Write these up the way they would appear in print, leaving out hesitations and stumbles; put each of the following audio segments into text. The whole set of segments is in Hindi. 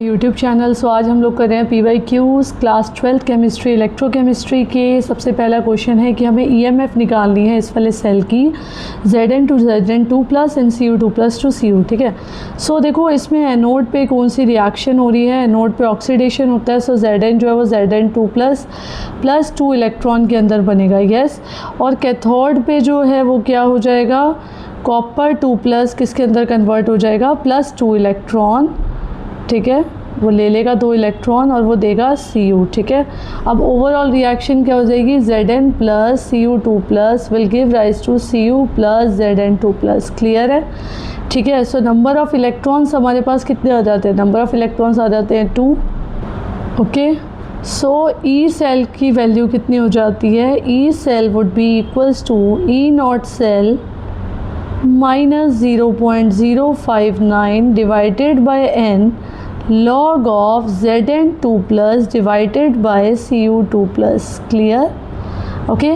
YouTube channel. सो आज हम लोग कर रहे हैं PYQs क्लास 12 केमिस्ट्री इलेक्ट्रोकेमिस्ट्री के। सबसे पहला क्वेश्चन है कि हमें EMF निकालनी है इस वाले सेल की Zn to Zn2 plus and Cu2 plus two Cu। ठीक है। सो देखो इसमें एनोड पे कौन सी रिएक्शन हो रही है, एनोड पे ऑक्सीडेशन होता है। सो Zn जो है वो Zn2 प्लस 2 इलेक्ट्रॉन के अंदर बनेगा, यस। और कैथोड पे जो है वो क्या हो जाएगा, कॉपर 2 प्लस किसके अंदर कन्वर्ट हो जाएगा, प्लस 2 इलेक्ट्रॉन। ठीक है, वो ले लेगा 2 इलेक्ट्रॉन और वो देगा Cu। ठीक है। अब ओवरऑल रिएक्शन क्या हो जाएगी, Zn plus Cu2 plus will give rise to Cu plus Zn2 plus. Clear है। ठीक है। सो नंबर ऑफ़ इलेक्ट्रॉन्स हमारे पास कितने आ जाते हैं, नंबर ऑफ़ इलेक्ट्रॉन्स आ जाते हैं 2। ओके। सो ई सेल की वैल्यू कितनी हो जाती है, E cell would be equals to E naught cell minus 0.059 divided by n log of Zn2 plus divided by Cu2 plus। Clear? Okay.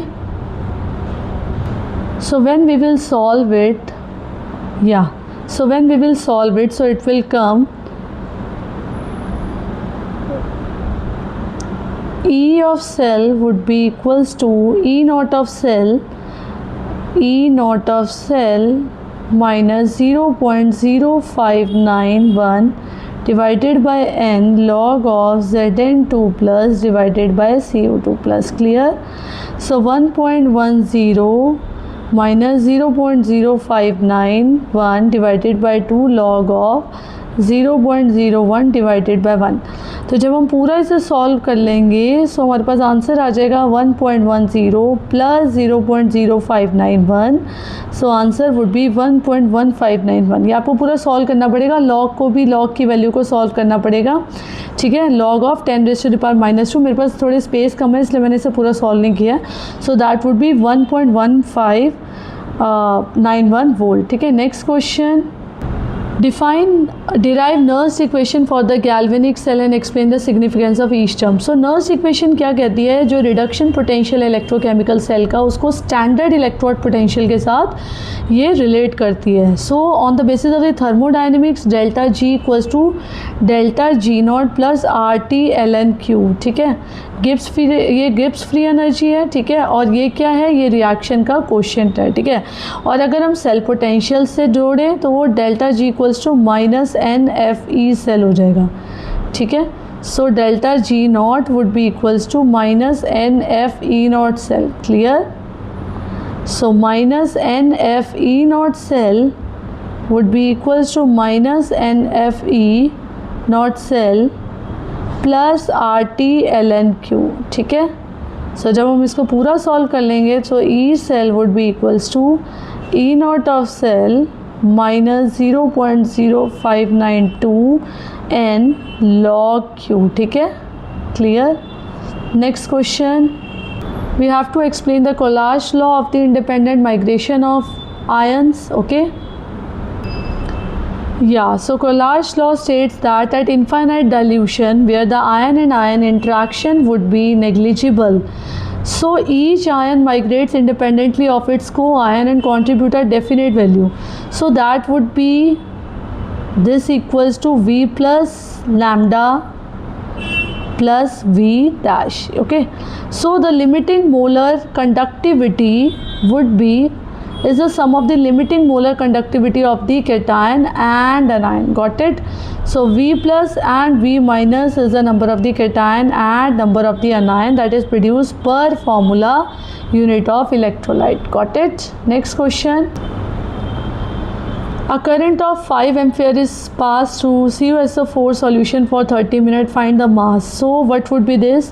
So when we will solve it, so when we will solve it, so it will come E of cell would be equals to E naught of cell minus 0.0591 divided by n log of Zn2 plus divided by Cu2 plus। Clear? So 1.10 minus 0.0591 divided by 2 log of 0.01 divided by 1। तो जब हम पूरा इसे सॉल्व कर लेंगे सो हमारे पास आंसर आ जाएगा 1.10 plus 0.0591। So answer would B 1.1591। ये आपको पूरा सॉल्व करना पड़ेगा, लॉग को भी, लॉग की वैल्यू को सॉल्व करना पड़ेगा। ठीक है। Log of 10⁻⁻²। मेरे पास थोड़े स्पेस कम है इसलिए मैंने इसे पूरा सॉल्व नहीं किया। सो दैट वुड बी 1.1591 वोल्ट। ठीक है। Next question, derive Nernst equation for the galvanic cell and explain the significance of each term। So Nernst equation क्या कहती है, जो रिडक्शन पोटेंशियल इलेक्ट्रोकेमिकल सेल का उसको स्टैंडर्ड इलेक्ट्रोड पोटेंशियल के साथ ये रिलेट करती है। So on the basis of the thermodynamics delta G equals to delta G naught plus RT ln Q। ठीक है। गिब्स फ्री, ये गिब्स फ्री एनर्जी है। ठीक है। और ये क्या है, ये रिएक्शन का कोशेंट है। ठीक है। और अगर हम सेल पोटेंशियल से जोड़ें तो वो delta G equals to minus NFE cell हो जाएगा। ठीक है। So delta G naught would be equals to minus NFE naught cell. Clear. So minus NFE naught cell would be equals to minus NFE naught cell plus RT ln Q। ठीक है। सो जब हम इसको पूरा सॉल्व कर लेंगे तो E cell would be equals to E not of cell minus 0.0592 n log Q। ठीक है। Clear. Next question, we have to explain the Kohlrausch law of the independent migration of ions. Okay. Yeah, so Colas law states that at infinite dilution where the ion and ion interaction would be negligible, so each ion migrates independently of its co-ion and contribute a definite value. So that would be this equals to V plus lambda plus V dash. Okay. So the limiting molar conductivity would be is the sum of the limiting molar conductivity of the cation and anion. Got it? So V plus and V minus is the number of the cation and number of the anion that is produced per formula unit of electrolyte. Got it? Next question. A current of 5 ampere is passed through CuSO4 solution for 30 minutes. Find the mass. So what would be this?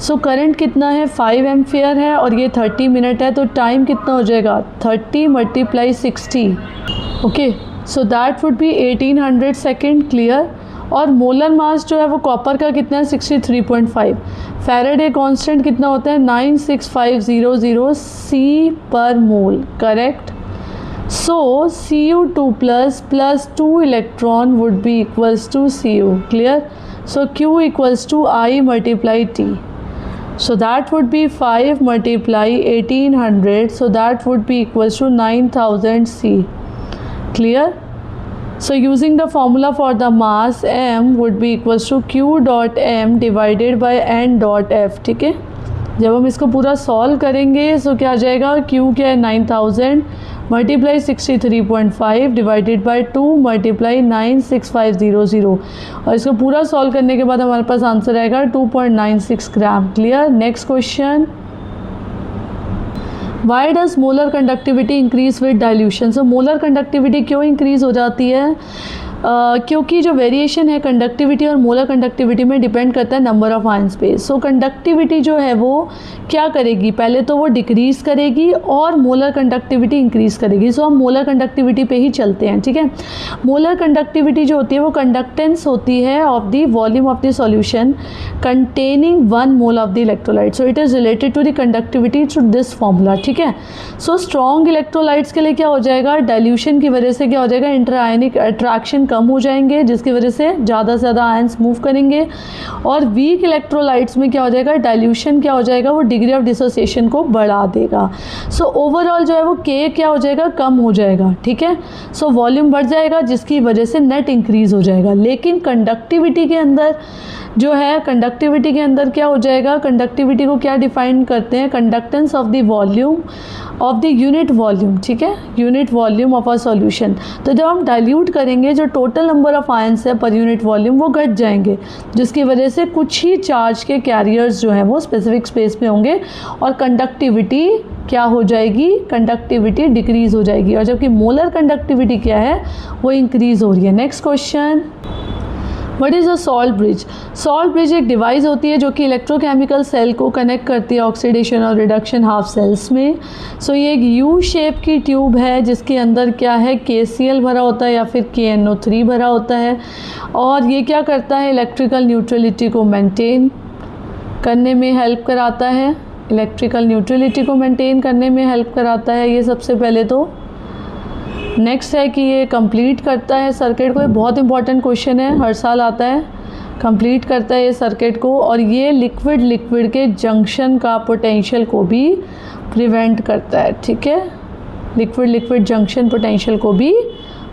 So current कितना है, 5 एम्पियर है और ये 30 मिनट है, तो टाइम कितना हो जाएगा, 30 multiply 60। Okay. So that would B 1800 second. Clear. और मोलर मास जो है वो कॉपर का कितना है, 63.5। फैराडे कांस्टेंट कितना होता है, 96500 C पर मोल। Correct. So Cu2 plus 2 electron would be equals to Cu। Clear? So Q equals to I multiply T. So that would be 5 multiply 1800. So that would be equals to 9000 C. Clear? So using the formula for the mass m would be equals to q dot m divided by n dot f. ठीक है, जब हम इसको पूरा सॉल्व करेंगे so क्या आ जाएगा, q क्या है 9000 मल्टीप्लाई 63.5 डिवाइडेड बाय 2 मल्टीप्लाई 96500 और इसको पूरा सॉल्व करने के बाद हमारे पास आंसर आएगा 2.96 gram. Clear. Next question. Why does molar conductivity increase with dilution. So molar conductivity क्यों इंक्रीज हो जाती है? क्योंकि जो वेरिएशन है कंडक्टिविटी और मोलर कंडक्टिविटी में डिपेंड करता है number of ion space. So conductivity जो है वो क्या करेगी, पहले तो वो डिक्रीज़ करेगी और मोलर कंडक्टिविटी इंक्रीज़ करेगी. सो हम मोलर कंडक्टिविटी पे ही चलते हैं. ठीक है, मोलर कंडक्टिविटी जो होती है वो कंडक्टेंस होती है of the volume of the solution containing 1 mole of the electrolyte. So it is related to the conductivity through this formula. ठीक है, सो स्ट्रॉन्ग इलेक्ट्रोलाइट्स के लिए क्या हो जाएगा, डाइल्यूशन की वजह से क्या हो जाएगा, इंटर आयनिक अट्रैक्शन कम हो जाएंगे जिसकी वजह से ज़्यादा से ज़्यादा आयंस मूव करेंगे. और वीक इलेक्ट्रोलाइट्स में क्या हो जाएगा, डाइल्यूशन क्या हो जाएगा, वो डिग्री ऑफ डिसोसिएशन को बढ़ा देगा. सो ओवरऑल जो है वो के क्या हो जाएगा, कम हो जाएगा. ठीक है, सो वॉल्यूम बढ़ जाएगा जिसकी वजह से नेट इंक्रीज़ हो जाएगा. लेकिन कंडक्टिविटी के अंदर जो है, कंडक्टिविटी के अंदर क्या हो जाएगा, कंडक्टिविटी को क्या डिफाइन करते हैं, conductance of the volume of the unit volume. ठीक है, unit volume of a solution. तो जब हम डाइल्यूट करेंगे जो टोटल नंबर ऑफ आयंस है पर यूनिट वॉल्यूम वो घट जाएंगे जिसकी वजह से कुछ ही चार्ज के कैरियर्स जो हैं वो स्पेसिफिक स्पेस में होंगे और कंडक्टिविटी क्या हो जाएगी, कंडक्टिविटी डिक्रीज़ हो जाएगी. और जबकि मोलर कंडक्टिविटी क्या है, वो इंक्रीज़ हो रही है. Next question. What is a salt bridge. Salt bridge एक डिवाइस होती है जो कि इलेक्ट्रोकेमिकल सेल को कनेक्ट करती है ऑक्सीडेशन और रिडक्शन हाफ सेल्स में. सो ये एक यू शेप की ट्यूब है जिसके अंदर क्या है, KCl भरा होता है या फिर KNO3 भरा होता है. और ये क्या करता है, इलेक्ट्रिकल न्यूट्रलिटी को मेंटेन करने में हेल्प कराता है. इलेक्ट्रिकल न्यूट्रलिटी को मेंटेन करने में हेल्प कराता है ये सबसे पहले तो. नेक्स्ट है कि ये कंप्लीट करता है सर्किट को. ये बहुत इंपॉर्टेंट क्वेश्चन है, हर साल आता है. कंप्लीट करता है ये सर्किट को और ये लिक्विड के जंक्शन का पोटेंशियल को भी प्रिवेंट करता है. ठीक है, लिक्विड जंक्शन पोटेंशियल को भी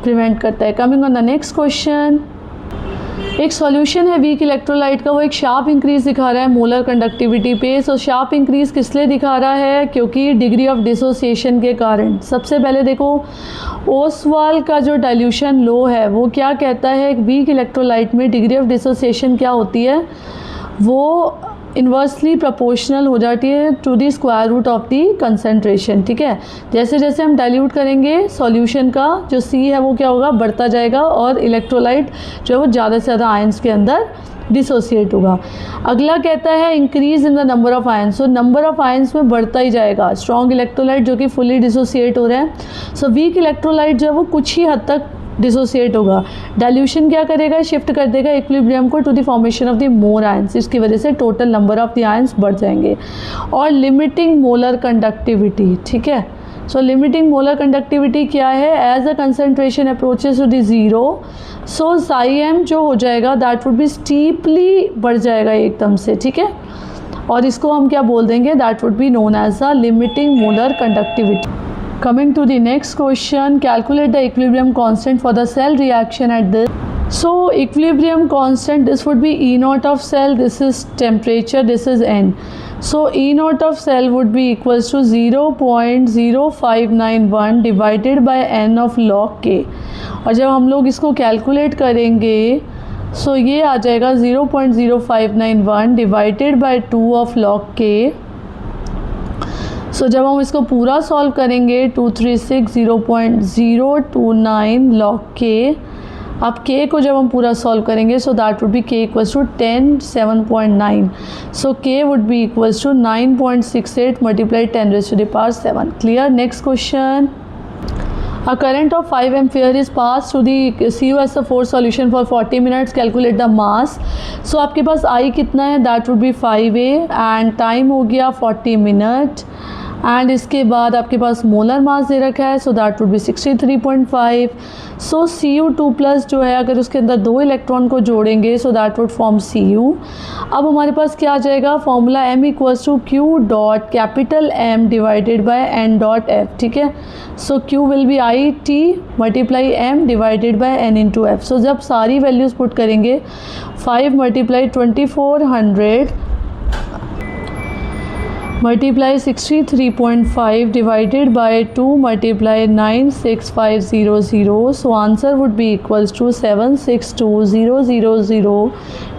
प्रिवेंट करता है. Coming on the next question. एक सॉल्यूशन है वीक इलेक्ट्रोलाइट का, वो एक शार्प इंक्रीज़ दिखा रहा है मोलर कंडक्टिविटी पे. सो शार्प इंक्रीज़ किस लिए दिखा रहा है, क्योंकि डिग्री ऑफ डिसोसिएशन के कारण. सबसे पहले देखो ओसवाल का जो डाइल्यूशन लो है वो क्या कहता है, वीक इलेक्ट्रोलाइट में डिग्री ऑफ डिसोसिएशन क्या होती है, वो इन्वर्सली प्रोपोर्शनल हो जाती है to the square root of the concentration. ठीक है, जैसे जैसे हम डाइल्यूट करेंगे सॉल्यूशन का जो C है वो क्या होगा, बढ़ता जाएगा और इलेक्ट्रोलाइट जो है वो ज़्यादा से ज़्यादा आयंस के अंदर डिसोसिएट होगा. अगला कहता है increase in the number of ions. So number of ions में बढ़ता ही जाएगा. स्ट्रॉन्ग इलेक्ट्रोलाइट जो कि फुली डिसोसिएट हो रहे हैं. सो वीक इलेक्ट्रोलाइट जो है वो कुछ ही हद तक डिसोसिएट होगा. डाइल्यूशन क्या करेगा, शिफ्ट कर देगा इक्विलिब्रियम को to the formation of the more ions. इसकी वजह से total number of the ions बढ़ जाएंगे. और लिमिटिंग मोलर कंडक्टिविटी. ठीक है, सो लिमिटिंग मोलर कंडक्टिविटी क्या है, as a concentration approaches to the zero so psi M जो हो जाएगा दैट वुड बी स्टीपली बढ़ जाएगा एकदम से. ठीक है, और इसको हम क्या बोल देंगे, that would be known as a limiting molar conductivity. Coming to the next question, calculate the equilibrium constant for the cell reaction at this. So equilibrium constant, this would be E naught of cell, this is temperature, this is N. So E naught of cell would be equals to 0.0591 divided by N of log K. और जब हम लोग इसको कैलकुलेट करेंगे सो ये आ जाएगा 0.0591 divided by 2 of log K. सो जब हम इसको पूरा सॉल्व करेंगे 236.029 log K. अब K को जब हम पूरा सॉल्व करेंगे so that would be K equals to 10.7.9. So K would be equals to 9.68 multiply 10⁻⁷. Clear. Next question. A current of 5 ampere is passed through the CuSO4 solution for 40 minutes. Calculate the mass. So आपके पास I कितना है, that would be 5A and time हो गया 40 मिनट एंड इसके बाद आपके पास मोलर मास दे रखा है, सो that would B 63.5. So Cu2+ जो है अगर उसके अंदर 2 इलेक्ट्रॉन को जोड़ेंगे सो दैट वुड फॉर्म Cu. अब हमारे पास क्या आ जाएगा formula M = Q.M divided by N.F. ठीक है. So Q will be IT multiply M divided by N into F. So जब सारी वैल्यूज़ पुट करेंगे 5 multiply 2400 multiply 63.5 divided by 2 multiply 96500. So answer would be equals to 762000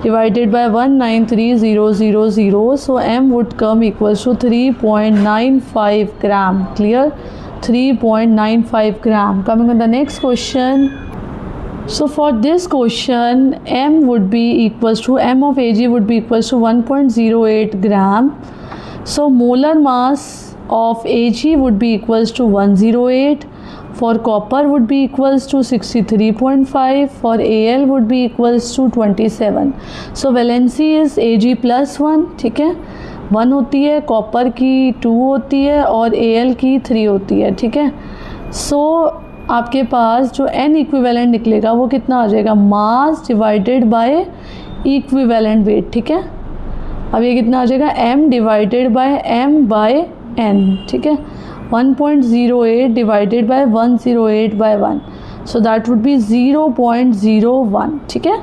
divided by 193000. So M would come equals to 3.95 gram. Clear. 3.95 gram. Coming on the next question. So for this question, M would be equals to M of Ag would be equals to 1.08 gram. So molar mass of Ag would be equals to 108. For copper would be equals to 63.5. For Al would be equals to 27. So valency is Ag plus 1. ठीक है. 1 होती है, कॉपर की 2 होती है और Al की 3 होती है. ठीक है. सो आपके पास जो N इक्विवेलेंट निकलेगा वो कितना आ जाएगा mass divided by equivalent weight. ठीक है. अब ये कितना आ जाएगा M divided by M by N. ठीक है. 1.08 divided by 108 by 1. So that would be 0.01. ठीक है.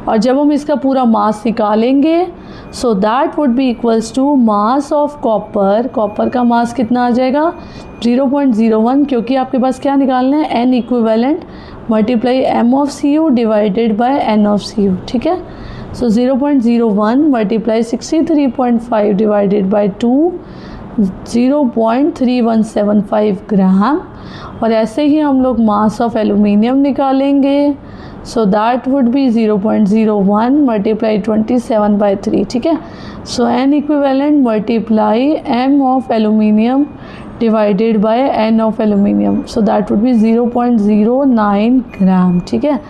और जब हम इसका पूरा मास निकालेंगे so that would be equals to mass of copper. Copper का मास कितना आ जाएगा 0.01 क्योंकि आपके पास क्या निकालना है N equivalent multiply M of Cu divided by N of Cu. ठीक है. सो 0.01 मल्टीप्लाई 63.5 डिवाइडेड बाय 2 0.3175 ग्राम. और ऐसे ही हम लोग मास ऑफ एल्यूमिनियम निकालेंगे. So that would be 0.01 multiply 27/3. ठीक है. सो N equivalent multiply M of aluminium divided by N of aluminium. So that would B 0.09 ग्राम. ठीक है.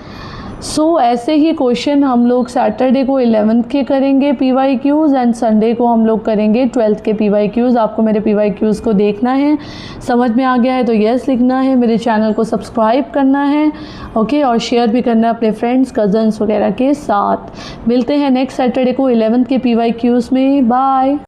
सो ऐसे ही क्वेश्चन हम लोग सैटरडे को 11th के करेंगे PYQs एंड संडे को हम लोग करेंगे 12th के PYQs. आपको मेरे PYQs को देखना है, समझ में आ गया है तो यस लिखना है, मेरे चैनल को सब्सक्राइब करना है ओके और शेयर भी करना है अपने फ्रेंड्स कज़न्स वगैरह के साथ. मिलते हैं नेक्स्ट सैटरडे को 11th के PYQs में. बाय.